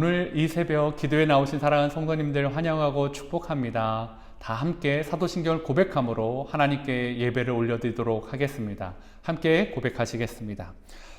오늘 이 새벽 기도에 나오신 사랑하는 성도님들 환영하고 축복합니다. 다 함께 사도신경을 고백함으로 하나님께 예배를 올려드리도록 하겠습니다. 함께 고백하시겠습니다.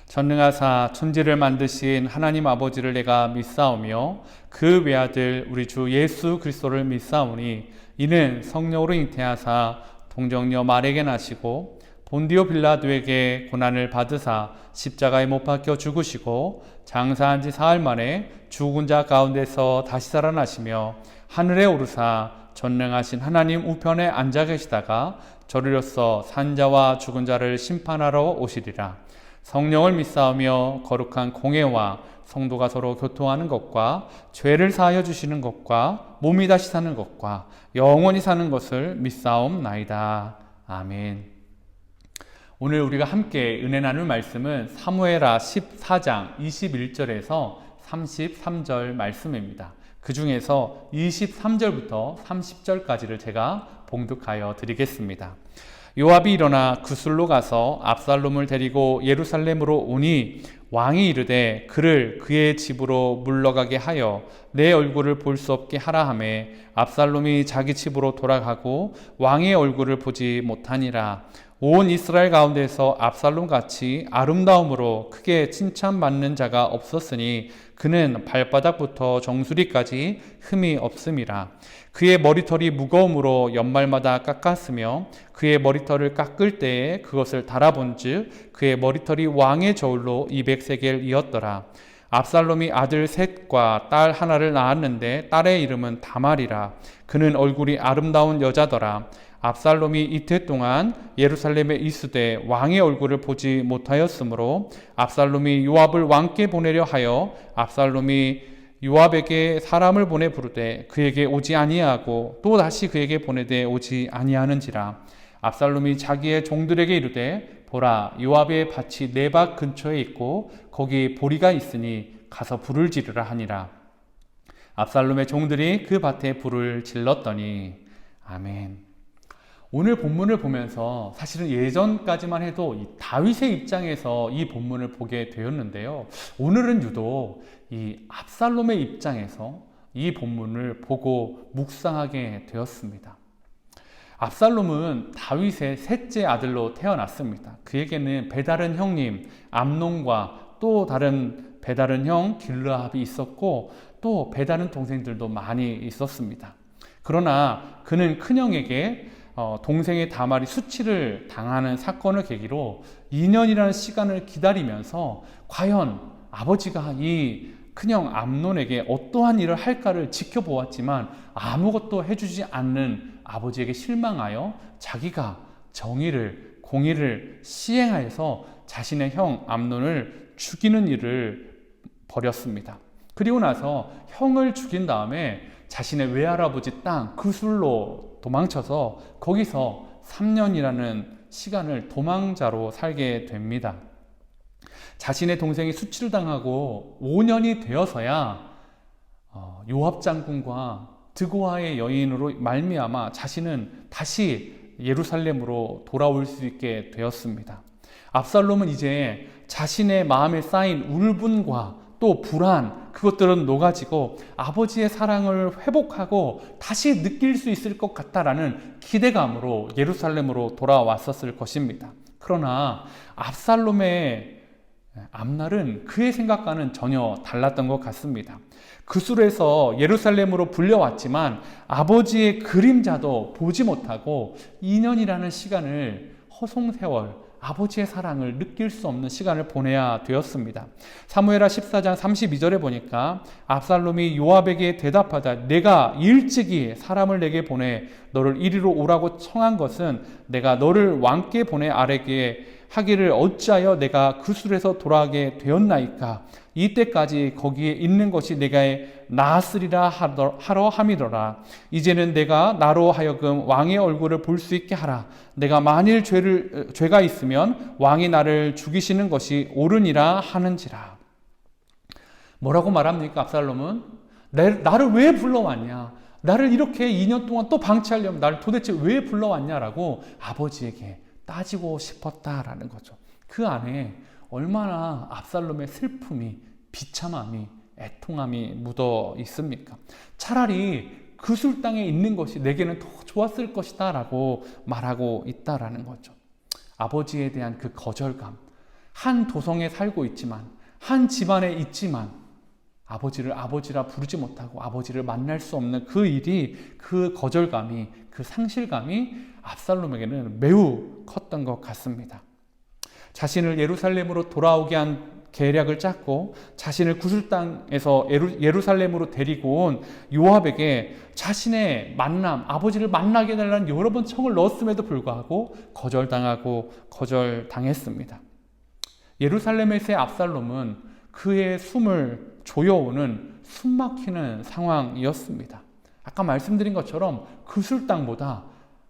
전능하사 천지를 만드신 하나님 아버지를 내가 믿사오며 그 외아들 우리 주 예수 그리스도를 믿사오니 이는 성령으로 잉태하사 동정녀 마리아에게 나시고 본디오 빌라도에게 고난을 받으사 십자가에 못 박혀 죽으시고 장사한 지 사흘 만에 죽은 자 가운데서 다시 살아나시며 하늘에 오르사 전능하신 하나님 우편에 앉아 계시다가 저리로서 산자와 죽은 자를 심판하러 오시리라. 성령을 믿사오며 거룩한 공회와 성도가 서로 교통하는 것과 죄를 사하여 주시는 것과 몸이 다시 사는 것과 영원히 사는 것을 믿사옵나이다. 아멘. 오늘 우리가 함께 은혜 나눌 말씀은 사무엘하 14장 21절에서 33절 말씀입니다. 그 중에서 23절부터 30절까지를 제가 봉독하여 드리겠습니다. 요압이 일어나 구술로 가서 압살롬을 데리고 예루살렘으로 오니 왕이 이르되 그를 그의 집으로 물러가게 하여 내 얼굴을 볼 수 없게 하라 하매 압살롬이 자기 집으로 돌아가고 왕의 얼굴을 보지 못하니라. 온 이스라엘 가운데서 압살롬 같이 아름다움으로 크게 칭찬받는 자가 없었으니 그는 발바닥부터 정수리까지 흠이 없음이라. 그의 머리털이 무거움으로 연말마다 깎았으며 그의 머리털을 깎을 때에 그것을 달아본즉 그의 머리털이 왕의 저울로 200세겔이었더라. 압살롬이 아들 셋과 딸 하나를 낳았는데 딸의 이름은 다말이라. 그는 얼굴이 아름다운 여자더라. 압살롬이 이태 동안 예루살렘에 있으되 왕의 얼굴을 보지 못하였으므로 압살롬이 요압을 왕께 보내려 하여 압살롬이 요압에게 사람을 보내 부르되 그에게 오지 아니하고 또 다시 그에게 보내되 오지 아니하는지라. 압살롬이 자기의 종들에게 이르되 보라, 요압의 밭이 내 밭 근처에 있고 거기 보리가 있으니 가서 불을 지르라 하니라. 압살롬의 종들이 그 밭에 불을 질렀더니. 아멘. 오늘 본문을 보면서 사실은 예전까지만 해도 이 다윗의 입장에서 이 본문을 보게 되었는데요. 오늘은 유독 이 압살롬의 입장에서 이 본문을 보고 묵상하게 되었습니다. 압살롬은 다윗의 셋째 아들로 태어났습니다. 그에게는 배다른 형님 암논과 또 다른 배다른 형 길르압이 있었고 또 배다른 동생들도 많이 있었습니다. 그러나 그는 큰형에게 동생의 다말이 수치를 당하는 사건을 계기로 2년이라는 시간을 기다리면서 과연 아버지가 이 큰형 암논에게 어떠한 일을 할까를 지켜보았지만 아무것도 해주지 않는 아버지에게 실망하여 자기가 정의를, 공의를 시행하여서 자신의 형 암논을 죽이는 일을 벌였습니다. 그리고 나서 형을 죽인 다음에 자신의 외할아버지 땅 구술로 도망쳐서 거기서 3년이라는 시간을 도망자로 살게 됩니다. 자신의 동생이 수치를 당하고 5년이 되어서야 요압 장군과 드고아의 여인으로 말미암아 자신은 다시 예루살렘으로 돌아올 수 있게 되었습니다. 압살롬은 이제 자신의 마음에 쌓인 울분과 또 불안, 그것들은 녹아지고 아버지의 사랑을 회복하고 다시 느낄 수 있을 것 같다라는 기대감으로 예루살렘으로 돌아왔었을 것입니다. 그러나 압살롬의 앞날은 그의 생각과는 전혀 달랐던 것 같습니다. 그술에서 예루살렘으로 불려왔지만 아버지의 그림자도 보지 못하고 2년이라는 시간을 허송세월 아버지의 사랑을 느낄 수 없는 시간을 보내야 되었습니다. 사무엘하 14장 32절에 보니까 압살롬이 요압에게 대답하다 내가 일찍이 사람을 내게 보내 너를 이리로 오라고 청한 것은 내가 너를 왕께 보내 아래게 하기를 어찌하여 내가 그술에서 돌아가게 되었나이까. 이때까지 거기에 있는 것이 내가 나았으리라 하러 함이더라. 이제는 내가 나로 하여금 왕의 얼굴을 볼 수 있게 하라. 내가 만일 죄가 있으면 왕이 나를 죽이시는 것이 옳으니라 하는지라. 뭐라고 말합니까? 압살롬은 나를 왜 불러왔냐? 나를 이렇게 2년 동안 또 방치하려면 나를 도대체 왜 불러왔냐라고 아버지에게 따지고 싶었다라는 거죠. 그 안에 얼마나 압살롬의 슬픔이, 비참함이, 애통함이 묻어 있습니까? 차라리 그술 땅에 있는 것이 내게는 더 좋았을 것이다 라고 말하고 있다라는 거죠. 아버지에 대한 그 거절감, 한 도성에 살고 있지만, 한 집안에 있지만 아버지를 아버지라 부르지 못하고 아버지를 만날 수 없는 그 일이, 그 거절감이, 그 상실감이 압살롬에게는 매우 컸던 것 같습니다. 자신을 예루살렘으로 돌아오게 한 계략을 짰고 자신을 구슬 땅에서 예루살렘으로 데리고 온 요압에게 자신의 만남, 아버지를 만나게 해달라는 여러 번 청을 넣었음에도 불구하고 거절당했습니다. 예루살렘에서의 압살롬은 그의 숨을 조여오는 숨막히는 상황이었습니다. 아까 말씀드린 것처럼 구슬 땅보다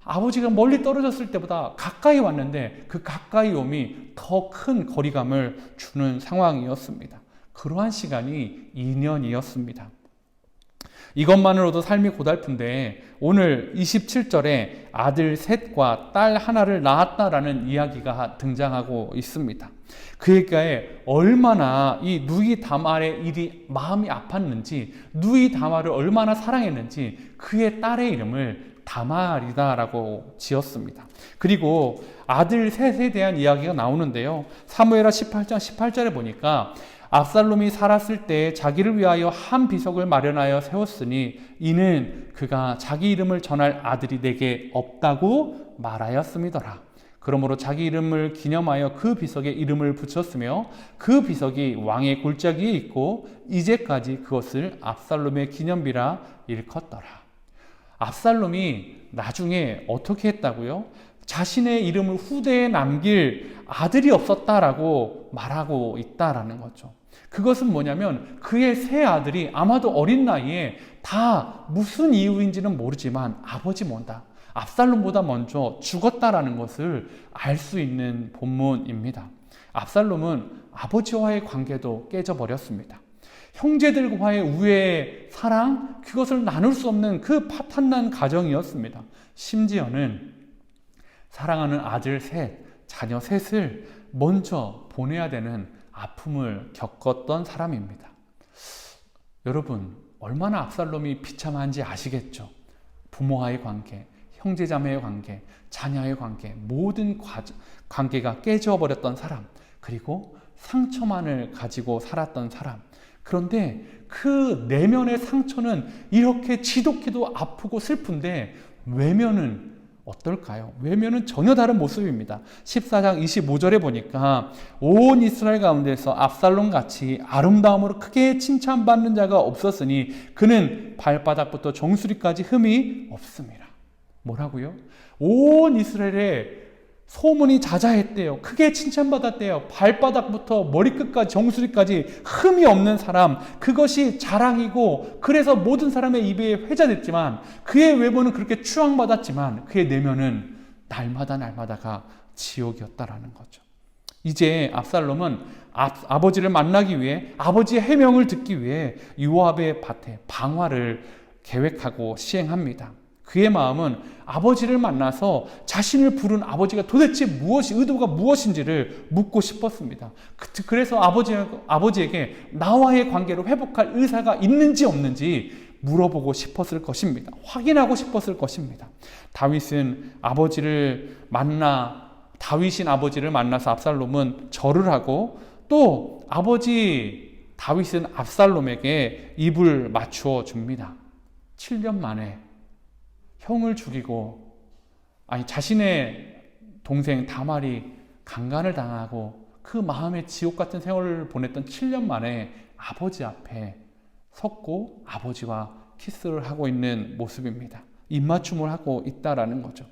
아버지가 멀리 떨어졌을 때보다 가까이 왔는데 그 가까이 옴이 더 큰 거리감을 주는 상황이었습니다. 그러한 시간이 2년이었습니다. 이것만으로도 삶이 고달픈데 오늘 27절에 아들 셋과 딸 하나를 낳았다라는 이야기가 등장하고 있습니다. 그에게 얼마나 이 누이 다말의 일이 마음이 아팠는지, 누이 다말을 얼마나 사랑했는지 그의 딸의 이름을 다말이다라고 지었습니다. 그리고 아들 셋에 대한 이야기가 나오는데요. 사무엘하 18장 18절에 보니까 압살롬이 살았을 때 자기를 위하여 한 비석을 마련하여 세웠으니 이는 그가 자기 이름을 전할 아들이 내게 없다고 말하였음이더라. 그러므로 자기 이름을 기념하여 그 비석에 이름을 붙였으며 그 비석이 왕의 골짜기에 있고 이제까지 그것을 압살롬의 기념비라 일컫더라. 압살롬이 나중에 어떻게 했다고요? 자신의 이름을 후대에 남길 아들이 없었다라고 말하고 있다라는 거죠. 그것은 뭐냐면 그의 세 아들이 아마도 어린 나이에 다 무슨 이유인지는 모르지만 아버지 먼저, 압살롬보다 먼저 죽었다라는 것을 알 수 있는 본문입니다. 압살롬은 아버지와의 관계도 깨져버렸습니다. 형제들과의 우애의 사랑, 그것을 나눌 수 없는 그 파탄난 가정이었습니다. 심지어는 사랑하는 아들 셋, 자녀 셋을 먼저 보내야 되는 아픔을 겪었던 사람입니다. 여러분, 얼마나 압살롬이 비참한지 아시겠죠? 부모와의 관계, 형제자매의 관계, 자녀의 관계, 모든 관계가 깨져버렸던 사람, 그리고 상처만을 가지고 살았던 사람. 그런데 그 내면의 상처는 이렇게 지독히도 아프고 슬픈데 외면은 어떨까요? 외면은 전혀 다른 모습입니다. 14장 25절에 보니까 온 이스라엘 가운데서 압살롬 같이 아름다움으로 크게 칭찬받는 자가 없었으니 그는 발바닥부터 정수리까지 흠이 없습니다. 뭐라고요? 온 이스라엘에 소문이 자자했대요. 크게 칭찬받았대요. 발바닥부터 머리끝까지 정수리까지 흠이 없는 사람, 그것이 자랑이고 그래서 모든 사람의 입에 회자됐지만 그의 외모는 그렇게 추앙받았지만 그의 내면은 날마다가 지옥이었다라는 거죠. 이제 압살롬은 아버지를 만나기 위해, 아버지의 해명을 듣기 위해 요압의 밭에 방화를 계획하고 시행합니다. 그의 마음은 아버지를 만나서 자신을 부른 아버지가 도대체 의도가 무엇인지를 묻고 싶었습니다. 그래서 아버지에게 나와의 관계를 회복할 의사가 있는지 없는지 물어보고 싶었을 것입니다. 확인하고 싶었을 것입니다. 다윗인 아버지를 만나서 압살롬은 절을 하고 또 다윗은 압살롬에게 입을 맞추어 줍니다. 7년 만에 형을 죽이고 자신의 동생 다말이 강간을 당하고 그 마음의 지옥 같은 세월을 보냈던 7년 만에 아버지 앞에 섰고 아버지와 키스를 하고 있는 모습입니다. 입맞춤을 하고 있다라는 거죠.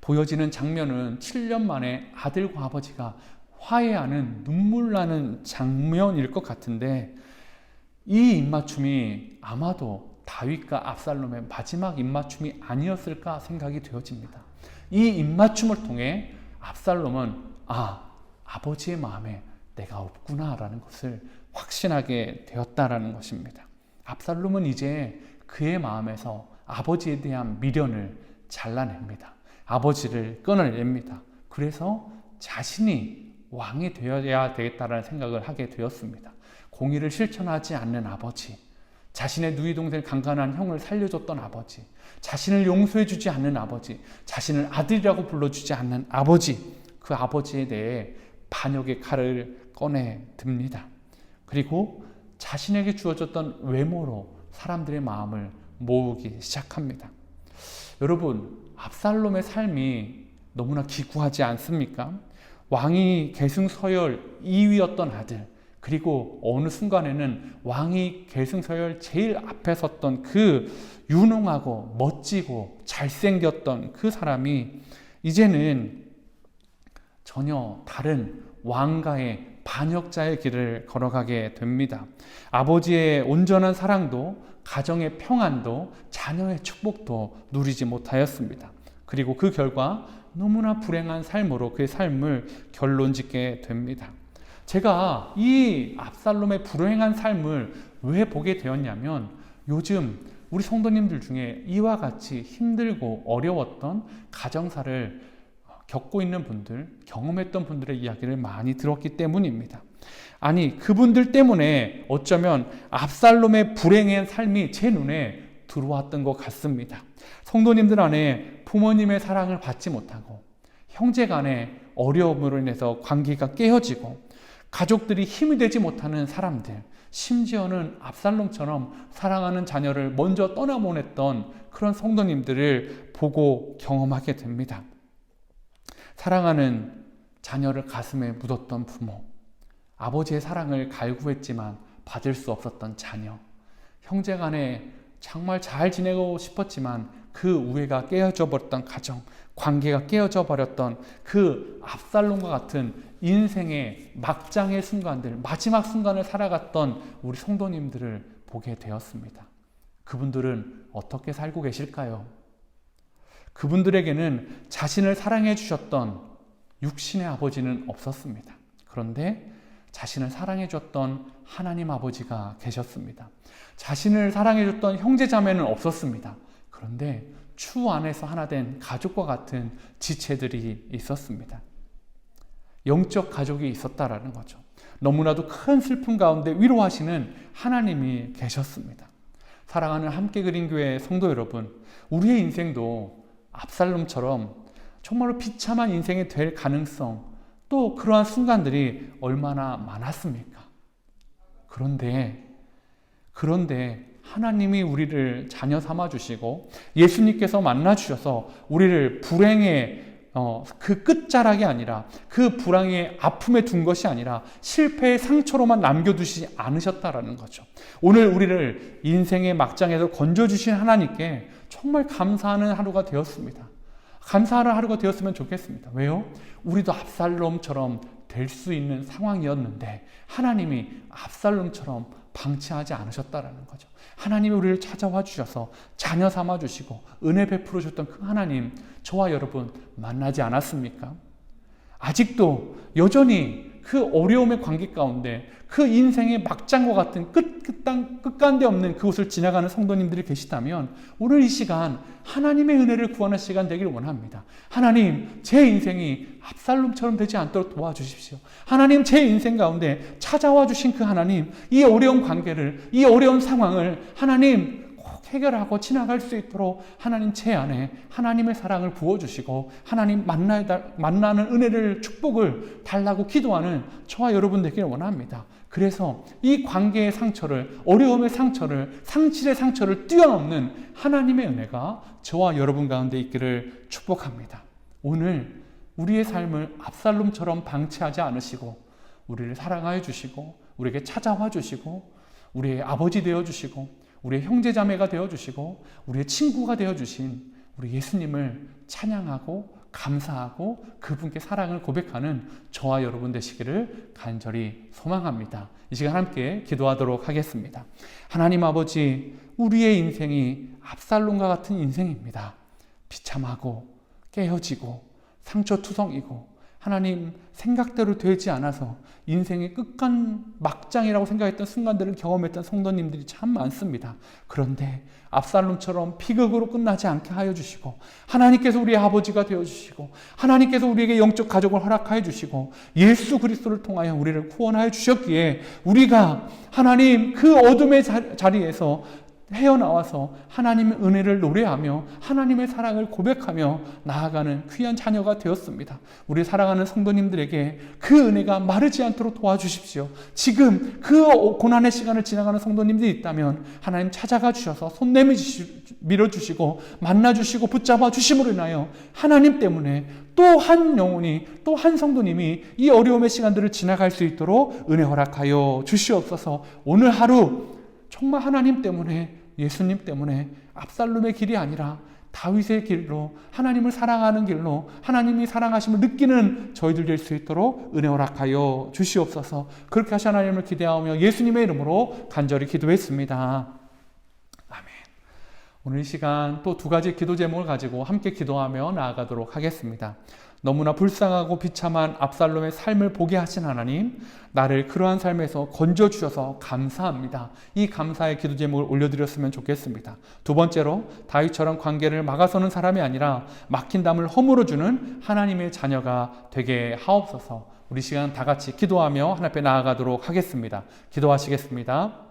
보여지는 장면은 7년 만에 아들과 아버지가 화해하는 눈물 나는 장면일 것 같은데 이 입맞춤이 아마도 다윗과 압살롬의 마지막 입맞춤이 아니었을까 생각이 되어집니다. 이 입맞춤을 통해 압살롬은 아버지의 마음에 내가 없구나라는 것을 확신하게 되었다라는 것입니다. 압살롬은 이제 그의 마음에서 아버지에 대한 미련을 잘라냅니다. 아버지를 끊어냅니다. 그래서 자신이 왕이 되어야 되겠다라는 생각을 하게 되었습니다. 공의를 실천하지 않는 아버지, 자신의 누이 동생 강간한 형을 살려줬던 아버지, 자신을 용서해주지 않는 아버지, 자신을 아들이라고 불러주지 않는 아버지, 그 아버지에 대해 반역의 칼을 꺼내 듭니다. 그리고 자신에게 주어졌던 외모로 사람들의 마음을 모으기 시작합니다. 여러분, 압살롬의 삶이 너무나 기구하지 않습니까? 왕이 계승서열 2위였던 아들, 그리고 어느 순간에는 왕이 계승서열 제일 앞에 섰던 그 유능하고 멋지고 잘생겼던 그 사람이 이제는 전혀 다른 왕가의 반역자의 길을 걸어가게 됩니다. 아버지의 온전한 사랑도, 가정의 평안도, 자녀의 축복도 누리지 못하였습니다. 그리고 그 결과 너무나 불행한 삶으로 그의 삶을 결론짓게 됩니다. 제가 이 압살롬의 불행한 삶을 왜 보게 되었냐면, 요즘 우리 성도님들 중에 이와 같이 힘들고 어려웠던 가정사를 겪고 있는 분들, 경험했던 분들의 이야기를 많이 들었기 때문입니다. 아니, 그분들 때문에 어쩌면 압살롬의 불행한 삶이 제 눈에 들어왔던 것 같습니다. 성도님들 안에 부모님의 사랑을 받지 못하고, 형제 간의 어려움으로 인해서 관계가 깨어지고, 가족들이 힘이 되지 못하는 사람들, 심지어는 압살롬처럼 사랑하는 자녀를 먼저 떠나보냈던 그런 성도님들을 보고 경험하게 됩니다. 사랑하는 자녀를 가슴에 묻었던 부모, 아버지의 사랑을 갈구했지만 받을 수 없었던 자녀, 형제 간에 정말 잘 지내고 싶었지만 그 우애가 깨어져 버렸던 가정, 관계가 깨어져 버렸던 그 압살롬과 같은 인생의 막장의 순간들, 마지막 순간을 살아갔던 우리 성도님들을 보게 되었습니다. 그분들은 어떻게 살고 계실까요? 그분들에게는 자신을 사랑해 주셨던 육신의 아버지는 없었습니다. 그런데 자신을 사랑해 줬던 하나님 아버지가 계셨습니다. 자신을 사랑해 줬던 형제 자매는 없었습니다. 그런데 추 안에서 하나 된 가족과 같은 지체들이 있었습니다. 영적 가족이 있었다라는 거죠. 너무나도 큰 슬픔 가운데 위로하시는 하나님이 계셨습니다. 사랑하는 함께 그린 교회 성도 여러분, 우리의 인생도 압살롬처럼 정말로 비참한 인생이 될 가능성, 또 그러한 순간들이 얼마나 많았습니까? 그런데 하나님이 우리를 자녀 삼아 주시고 예수님께서 만나 주셔서 우리를 불행의 그 끝자락이 아니라, 그 불행의 아픔에 둔 것이 아니라 실패의 상처로만 남겨두시지 않으셨다라는 거죠. 오늘 우리를 인생의 막장에서 건져주신 하나님께 정말 감사하는 하루가 되었습니다. 감사하는 하루가 되었으면 좋겠습니다. 왜요? 우리도 압살롬처럼 될 수 있는 상황이었는데 하나님이 압살롬처럼 방치하지 않으셨다라는 거죠. 하나님이 우리를 찾아와 주셔서 자녀 삼아 주시고 은혜 베풀어 주셨던 그 하나님, 저와 여러분 만나지 않았습니까? 아직도 여전히 그 어려움의 관계 가운데 그 인생의 막장과 같은 끝간데 없는 그곳을 지나가는 성도님들이 계시다면 오늘 이 시간 하나님의 은혜를 구하는 시간 되기를 원합니다. 하나님, 제 인생이 압살롬처럼 되지 않도록 도와주십시오. 하나님, 제 인생 가운데 찾아와 주신 그 하나님, 이 어려운 관계를, 이 어려운 상황을 하나님 꼭 해결하고 지나갈 수 있도록 하나님 제 안에 하나님의 사랑을 부어주시고 하나님 만나는 은혜를, 축복을 달라고 기도하는 저와 여러분 되기를 원합니다. 그래서 이 관계의 상처를, 어려움의 상처를, 상실의 상처를 뛰어넘는 하나님의 은혜가 저와 여러분 가운데 있기를 축복합니다. 오늘 우리의 삶을 압살롬처럼 방치하지 않으시고 우리를 사랑하여 주시고 우리에게 찾아와 주시고 우리의 아버지 되어 주시고 우리의 형제자매가 되어주시고 우리의 친구가 되어주신 우리 예수님을 찬양하고 감사하고 그분께 사랑을 고백하는 저와 여러분 되시기를 간절히 소망합니다. 이 시간 함께 기도하도록 하겠습니다. 하나님 아버지, 우리의 인생이 압살롬과 같은 인생입니다. 비참하고 깨어지고 상처투성이고 하나님 생각대로 되지 않아서 인생의 끝간 막장이라고 생각했던 순간들을 경험했던 성도님들이 참 많습니다. 그런데 압살롬처럼 비극으로 끝나지 않게 하여 주시고, 하나님께서 우리의 아버지가 되어주시고, 하나님께서 우리에게 영적 가족을 허락하여 주시고, 예수 그리스도를 통하여 우리를 구원하여 주셨기에 우리가 하나님 그 어둠의 자리에서 헤어나와서 하나님의 은혜를 노래하며 하나님의 사랑을 고백하며 나아가는 귀한 자녀가 되었습니다. 우리 사랑하는 성도님들에게 그 은혜가 마르지 않도록 도와주십시오. 지금 그 고난의 시간을 지나가는 성도님들이 있다면 하나님 찾아가 주셔서 손 밀어주시고 만나주시고 붙잡아 주심으로 인하여 하나님 때문에 또 한 영혼이, 또 한 성도님이 이 어려움의 시간들을 지나갈 수 있도록 은혜 허락하여 주시옵소서. 오늘 하루 정말 하나님 때문에, 예수님 때문에 압살롬의 길이 아니라 다윗의 길로, 하나님을 사랑하는 길로 하나님이 사랑하심을 느끼는 저희들 될 수 있도록 은혜 허락하여 주시옵소서. 그렇게 하시 하나님을 기대하며 예수님의 이름으로 간절히 기도했습니다. 아멘. 오늘 이 시간 또 두 가지 기도 제목을 가지고 함께 기도하며 나아가도록 하겠습니다. 너무나 불쌍하고 비참한 압살롬의 삶을 보게 하신 하나님, 나를 그러한 삶에서 건져주셔서 감사합니다. 이 감사의 기도 제목을 올려드렸으면 좋겠습니다. 두 번째로, 다윗처럼 관계를 막아서는 사람이 아니라 막힌 담을 허물어주는 하나님의 자녀가 되게 하옵소서. 우리 시간 다 같이 기도하며 하나님 앞에 나아가도록 하겠습니다. 기도하시겠습니다.